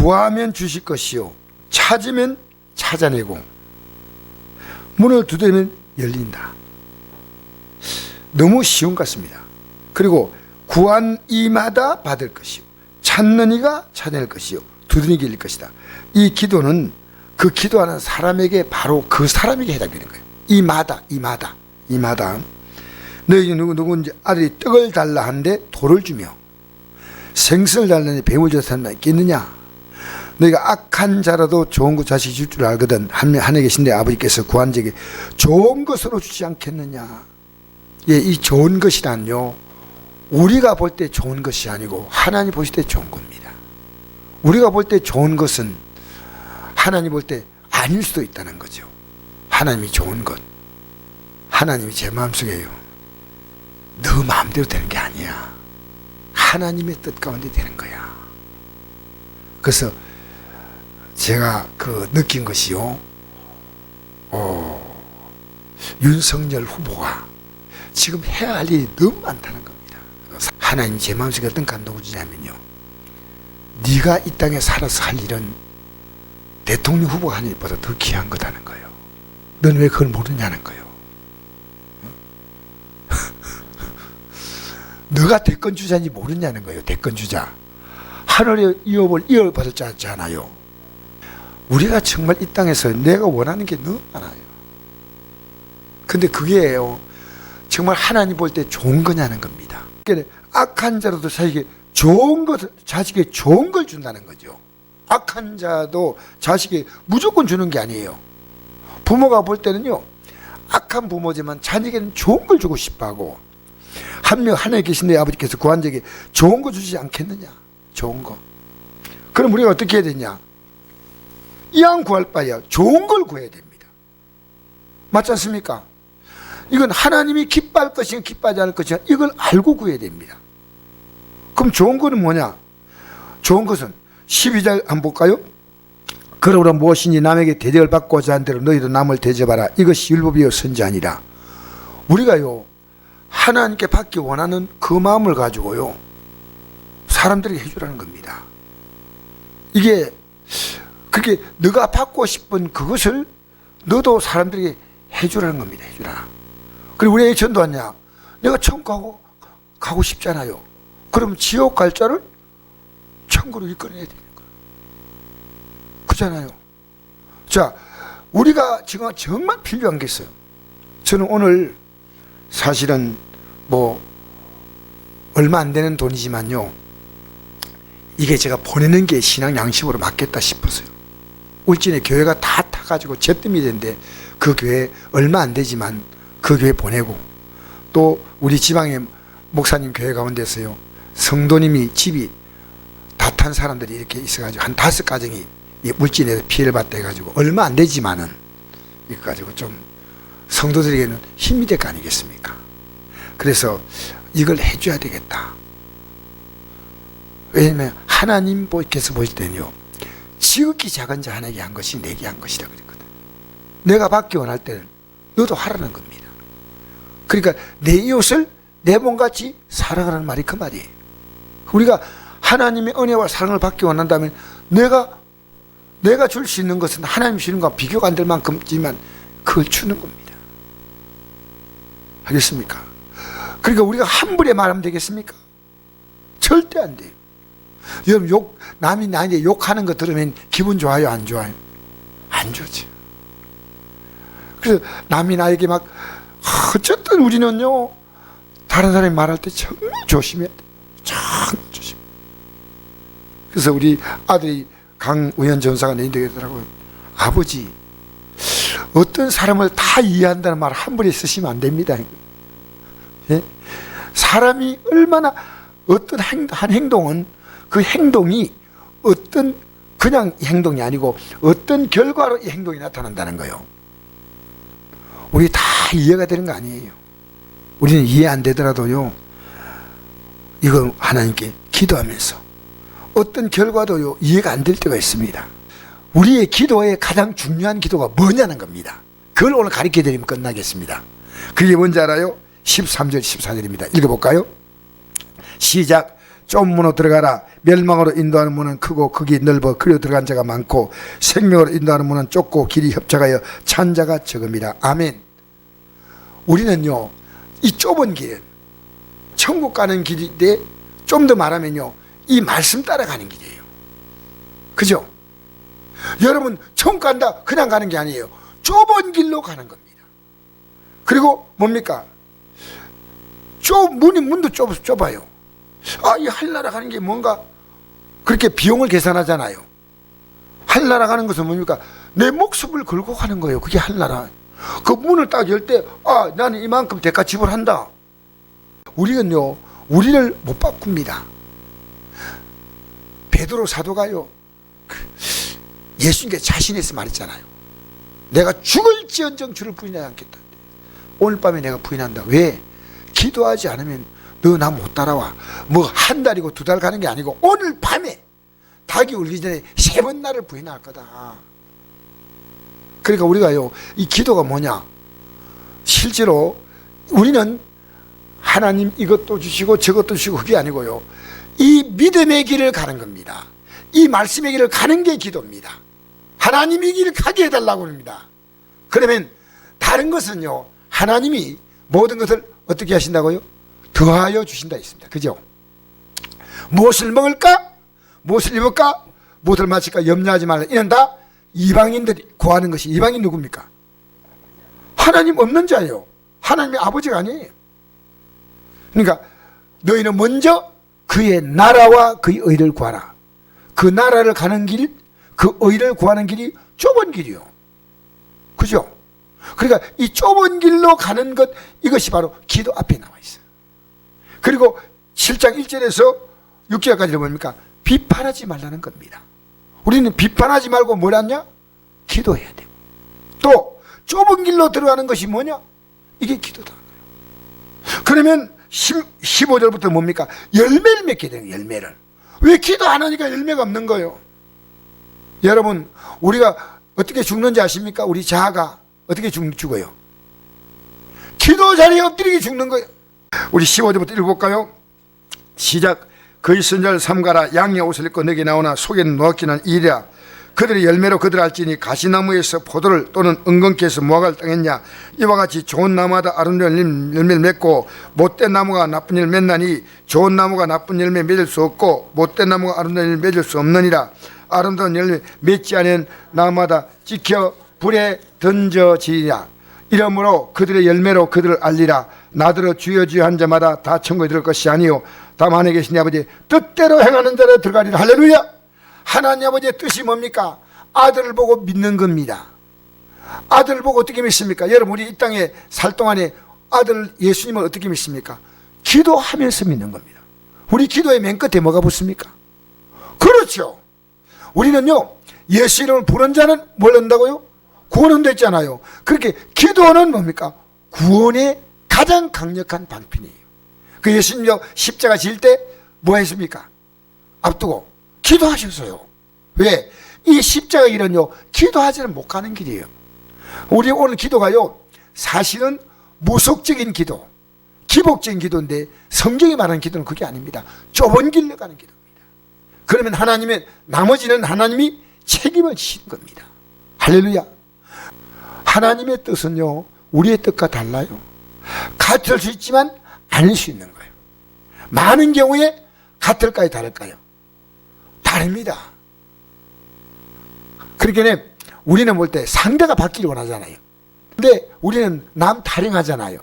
구하면 주실 것이요 찾으면 찾아내고 문을 두드리면 열린다. 너무 쉬운 것 같습니다. 그리고 구한 이마다 받을 것이요 찾는 이가 찾아낼 것이요 두드리기 열릴 것이다. 이 기도는 그 기도하는 사람에게 바로 그 사람에게 해당되는 거예요. 이마다 너에게 누구든지 아들이 떡을 달라 하는데 돌을 주며 생선을 달라는데 뱀을 줘서 사는 게 있느냐. 너희가 악한 자라도 좋은 것 자식이 줄 줄 알거든. 하늘에 계신데 아버지께서 구한 자에게 좋은 것으로 주지 않겠느냐. 예, 이 좋은 것이란요 우리가 볼 때 좋은 것이 아니고 하나님 보실 때 좋은 겁니다. 우리가 볼 때 좋은 것은 하나님 볼 때 아닐 수도 있다는 거죠. 하나님이 좋은 것, 하나님이 제 마음속에요 너 마음대로 되는 게 아니야. 하나님의 뜻 가운데 되는 거야. 그래서 제가 느낀 것이요 윤석열 후보가 지금 해야 할 일이 너무 많다는 겁니다. 하나님 제 마음속에 어떤 감동을 주냐면요 네가 이 땅에 살아서 할 일은 대통령 후보가 하는 일보다 더 귀한 거다는 거예요. 넌 왜 그걸 모르냐는 거예요. 너가 대권 주자인지 모르냐는 거예요. 대권 주자. 하늘의 유업을 이어받을 줄 알잖아요. 우리가 정말 이 땅에서 내가 원하는 게 너무 많아요. 근데 그게요 정말 하나님 볼 때 좋은 거냐는 겁니다. 그러니까 악한 자로도 자식에게 좋은 걸 준다는 거죠. 악한 자도 자식에게 무조건 주는 게 아니에요. 부모가 볼 때는요 악한 부모지만 자녀에게는 좋은 걸 주고 싶어하고 한 명 하늘에 계신 내 아버지께서 구한 자에게 좋은 거 주지 않겠느냐. 좋은 거. 그럼 우리가 어떻게 해야 되냐. 이왕 구할 바에야 좋은 걸 구해야 됩니다. 맞지 않습니까? 이건 하나님이 기뻐할 것인가 기뻐하지 않을 것인가 이걸 알고 구해야 됩니다. 그럼 좋은 거는 뭐냐. 좋은 것은 12절 한번 볼까요? 그러므로 무엇이니 남에게 대접을 받고자 한 대로 너희도 남을 대접하라. 이것이 율법이요 선지아니라. 우리가요 하나님께 받기 원하는 그 마음을 가지고요 사람들에게 해주라는 겁니다. 이게 그렇게 너가 받고 싶은 그것을 너도 사람들에게 해주라는 겁니다. 해주라. 그리고 우리 왜 전도하냐. 내가 천국 가고 싶잖아요. 그럼 지옥 갈 자를 천국으로 이끌어내야 되는 거예요. 그렇잖아요. 자, 우리가 지금 정말 필요한 게 있어요. 저는 오늘 사실은 얼마 안 되는 돈이지만요 이게 제가 보내는 게 신앙 양식으로 맞겠다 싶었어요. 울진에 교회가 다 타가지고 잿더미 된데 그 교회 얼마 안 되지만 그 교회 보내고 또 우리 지방의 목사님 교회 가운데서요 성도님이 집이 다 탄 사람들이 이렇게 있어가지고 한 5가정이 울진에서 피해를 받다 해가지고 얼마 안 되지만은 이거 가지고 좀 성도들에게는 힘이 될 거 아니겠습니까? 그래서 이걸 해줘야 되겠다. 왜냐면 하나님께서 보실 때는요 지극히 작은 자 하나에게 한 것이 내게 한 것이라 그랬거든. 내가 받기 원할 때는 너도 하라는 겁니다. 그러니까 내 이웃을 내 몸같이 사랑하라는 말이 그 말이에요. 우리가 하나님의 은혜와 사랑을 받기 원한다면 내가 줄 수 있는 것은 하나님 주는 것과 비교가 안 될 만큼이지만 그걸 주는 겁니다. 알겠습니까? 그러니까 우리가 함부로 말하면 되겠습니까? 절대 안 돼요. 여러분 남이 나한테 욕하는 거 들으면 기분 좋아요? 안 좋아요? 안 좋지. 그래서 남이 나에게 막 어쨌든 우리는요 다른 사람이 말할 때 정말 조심해야 돼. 정말 조심. 그래서 우리 아들이 강우현 전사가 내인데 그러더라고요. 아버지 어떤 사람을 다 이해한다는 말 함부로 쓰시면 안 됩니다. 예? 사람이 얼마나 어떤 한 행동은 그 행동이 어떤 그냥 행동이 아니고 어떤 결과로 이 행동이 나타난다는 거예요. 우리 다 이해가 되는 거 아니에요. 우리는 이해 안 되더라도요 이건 하나님께 기도하면서 어떤 결과도요 이해가 안 될 때가 있습니다. 우리의 기도의 가장 중요한 기도가 뭐냐는 겁니다. 그걸 오늘 가르쳐 드리면 끝나겠습니다. 그게 뭔지 알아요? 13절 14절입니다. 읽어볼까요? 시작. 좁은 문으로 들어가라. 멸망으로 인도하는 문은 크고 극이 넓어 그리로 들어간 자가 많고 생명으로 인도하는 문은 좁고 길이 협착하여 찬 자가 적음이라. 아멘. 우리는요, 이 좁은 길은 천국 가는 길인데 좀 더 말하면요, 이 말씀 따라가는 길이에요. 그죠? 여러분, 천국 간다 그냥 가는 게 아니에요. 좁은 길로 가는 겁니다. 그리고 뭡니까? 문도 좁아요. 이 한나라 가는 게 뭔가 그렇게 비용을 계산하잖아요. 한나라 가는 것은 뭡니까? 내 목숨을 걸고 가는 거예요. 그게 한나라. 그 문을 딱 열 때, 나는 이만큼 대가 지불한다. 우리는요, 우리를 못 바꿉니다. 베드로 사도가요, 예수님께 자신해서 말했잖아요. 내가 죽을지언정 주를 부인하지 않겠다. 오늘 밤에 내가 부인한다. 왜? 기도하지 않으면 너 나 못 따라와. 뭐 한 달이고 두 달 가는 게 아니고 오늘 밤에 닭이 울기 전에 3번 나를 부인할 거다. 그러니까 우리가요, 이 기도가 뭐냐? 실제로 우리는 하나님 이것도 주시고 저것도 주시고 그게 아니고요, 이 믿음의 길을 가는 겁니다. 이 말씀의 길을 가는 게 기도입니다. 하나님이 길을 가게 해달라고 합니다. 그러면 다른 것은요, 하나님이 모든 것을 어떻게 하신다고요? 더하여 주신다 했습니다. 그죠? 무엇을 먹을까? 무엇을 입을까? 무엇을 마실까? 염려하지 말라. 이는 다 이방인들이 구하는 것이. 이방인 누굽니까? 하나님 없는 자예요. 하나님의 아버지가 아니에요. 그러니까 너희는 먼저 그의 나라와 그의 의를 구하라. 그 나라를 가는 길, 그 의를 구하는 길이 좁은 길이요. 그죠? 그러니까 이 좁은 길로 가는 것, 이것이 바로 기도 앞에 나와 있어요. 그리고 7장 1절에서 6절까지는 뭡니까? 비판하지 말라는 겁니다. 우리는 비판하지 말고 뭘 하냐? 기도해야 되고. 또 좁은 길로 들어가는 것이 뭐냐? 이게 기도다. 그러면 15절부터 뭡니까? 열매를 맺게 되는 거예요. 열매를. 왜 기도 안 하니까 열매가 없는 거예요? 여러분, 우리가 어떻게 죽는지 아십니까? 우리 자아가 어떻게 죽어요? 기도 자리에 엎드리게 죽는 거예요. 우리 15절부터 읽어볼까요? 시작. 그의 선자를 삼가라. 양의 옷을 입고 내게 나오나 속에는 노랗기는 이리라. 그들의 열매로 그들 알지니 가시나무에서 포도를 또는 은근깨에서 무화과를 따겠냐. 이와 같이 좋은 나무마다 아름다운 열매를 맺고 못된 나무가 나쁜 열매를 맺나니 좋은 나무가 나쁜 열매 맺을 수 없고 못된 나무가 아름다운 열매 맺을 수 없느니라. 아름다운 열매 맺지 않은 나무마다 찍혀 불에 던져지리라. 이러므로 그들의 열매로 그들을 알리라. 나더러 주여 주여 한 자마다 다 천국에 들어갈 것이 아니요 다만 하늘에 계신 아버지 뜻대로 행하는 자로 들어가리라. 할렐루야. 하나님 아버지의 뜻이 뭡니까? 아들을 보고 믿는 겁니다. 아들을 보고 어떻게 믿습니까? 여러분, 우리 이 땅에 살 동안에 아들 예수님을 어떻게 믿습니까? 기도하면서 믿는 겁니다. 우리 기도의 맨 끝에 뭐가 붙습니까? 그렇죠. 우리는요, 예수 이름을 부른 자는 뭘 한다고요? 구원은 됐잖아요. 그렇게 기도는 뭡니까? 구원의 가장 강력한 방편이에요. 그 예수님요, 십자가 질 때 뭐 했습니까? 앞두고 기도하셨어요. 왜? 이 십자가 길은요, 기도하지는 못 가는 길이에요. 우리 오늘 기도가요, 사실은 무속적인 기도, 기복적인 기도인데 성경이 말하는 기도는 그게 아닙니다. 좁은 길로 가는 기도입니다. 그러면 하나님의, 나머지는 하나님이 책임을 지시는 겁니다. 할렐루야. 하나님의 뜻은요, 우리의 뜻과 달라요. 같을 수 있지만 아닐 수 있는 거예요. 많은 경우에 같을까요, 다를까요? 다릅니다. 그러니까 우리는 볼 때 상대가 바뀌길 원하잖아요. 근데 우리는 남 타령하잖아요.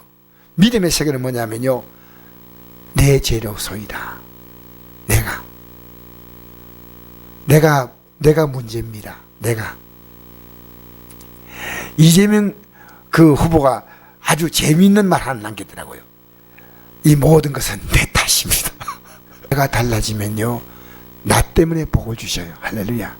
믿음의 세계는 뭐냐면요, 내 재력소이다. 내가 문제입니다. 이재명 그 후보가 아주 재미있는 말 하나 남겼더라고요. 이 모든 것은 내 탓입니다. 내가 달라지면요, 나 때문에 복을 주셔요. 할렐루야.